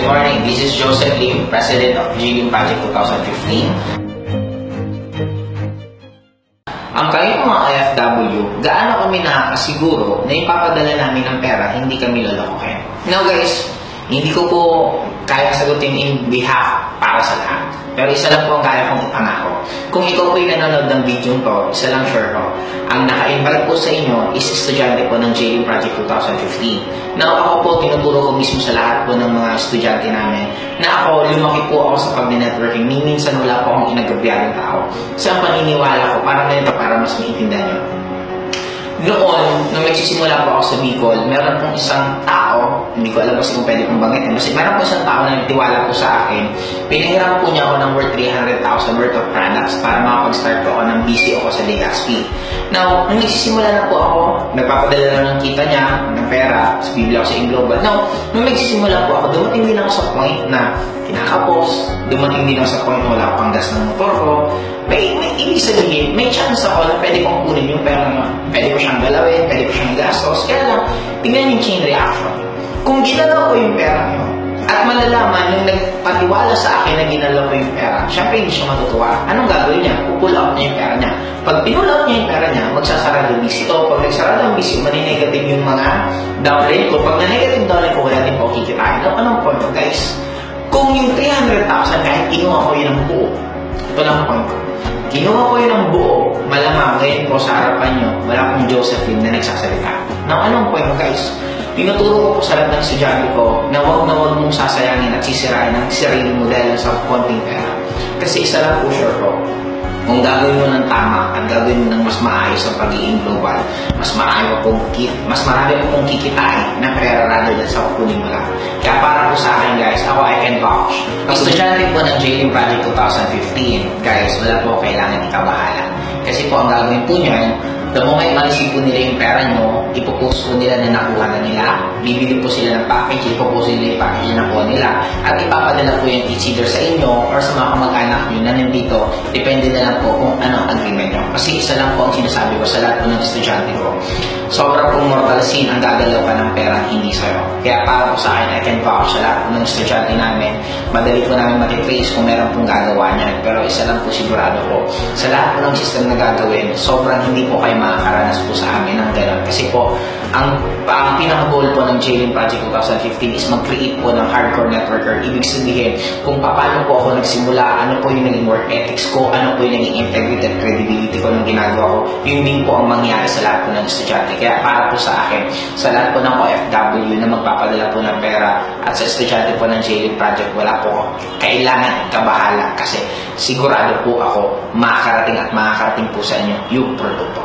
morning. This is Joseph Lim, President of GLIM Project 2015. Ang kayo mga OFW, gaano kami nakakasiguro na ipapadala namin ng pera, hindi kami lolokohin. Now guys, hindi ko po kaya sagutin in behalf para sa lahat. Pero isa lang po ang kaya kong ipangako. Kung ikaw po'y nanonood ng video to, isa lang sure ko, ang naka-invite po sa inyo is estudyante po ng GLIM Project 2015. Now ako po, tinuturo ko mismo sa lahat po ng mga estudyante namin na ako, lumaki po ako sa pag-networking. Minsan wala po akong inagabyadong tao. Sa paniniwala ko, para ganito, para mas maintindihan nyo. Noon, nung nagsisimula po ako sa Bicol, meron pong isang tao, hindi ko alam kasi kung pwede kong bangitin, kasi meron po isang tao na nagtiwala po sa akin. Pinahiram po niya ako ng worth 300,000 worth of products para makapag-start po ako ng BCO ko sa Legazpi. Now, nung nagsisimula na po ako, nagpapadala na ng kita niya, ng pera, sa bibili ako sa Inglobal. Now, nung nagsisimula po ako, dumating din ako sa point na kinakapos, dumating din ako sa point na wala akong gas ng motor ko. May ibig sabihin, may chance ako na pwede kong kunin yung pera mo. Pwede ko siyang galawin, pwede ko siyang gastos. Kaya lang, tingnan yung chain reaction. Kung ginalaw ko yung pera nyo, at malalaman yung nagpatiwala sa akin na ginalaw ko yung pera, syempre hindi siya matutuwa. Anong gagawin niya? Pupull out niya yung pera niya. Pag pinull out niya yung pera niya, magsasarado yung BC. Pag nagsarado yung BC, maninegative yung mga downline ko. Pag na-negative downline ko, wala din po kikitain. Anong point ko, guys? Kung yung 300,000 kahit kinuha ko yun ng buo, ito lang ang point ko. Kinuha ko yun ng buo, malamang ngayon po sa harapan nyo, wala pong Josephine na nagsasalita. Now, anong point mo guys? Tinuturo ko po sa lahat ng estudyante ko na huwag mong sasayangin at sisirain ang sarili mo dahil sa konting pera. Kasi isa lang po sure ko, kung gagawin mo ng tama at gagawin mo ng mas maayos ang pagiging global, mas marami mo pong kikitain na pera rather than sa kukunin mo lang. Kaya para po sa akin guys, ako I can vouch. Ang estudyante po ng GLIM Project 2015, guys, wala po kailangan ikabahala. Kasi po ang gagawin po niyan, the moment ma-receive po nila yung pera nyo, ipopost po nila na nakuha na nila, bibili po sila ng package, ipopost nila yung package na nakuha nila, at ipapadala po yung it's either sa inyo or sa mga kamag-anak nyo na nandito, depende na lang po kung ano ang agreement nyo. Kasi isa lang po ang sinasabi ko sa lahat po ng estudyante ko, sobrang pong mortal sin ang gagalaw ka ng pera, hindi sa'yo. Kaya para po sa akin, I can vouch sa lahat po ng estudyante namin, madali po namin matitrace kung meron pong gagawa niyan. Pero isa lang po sigurado ko, sa lahat po ng system na gagawin, sobrang hindi po kayo makakaranas po sa amin ng gano'n. Kasi po, ang pinaka-goal po ng GLIM Project 2015 is mag-create po ng hardcore networker. Ibig sabihin, kung paano po ako nagsimula, ano po yung naging work ethics ko, ano po yung naging integrity at credibility ko ng ginagawa ko, yun din po ang mangyari sa lahat po ng estudyante. Kaya para po sa akin, sa lahat po ng OFW na magpapadala po ng pera at sa estudyante po ng GLIM Project, wala po kailangan kabahala kasi sigurado po ako makakarating at makakarating po sa inyo yung produkto.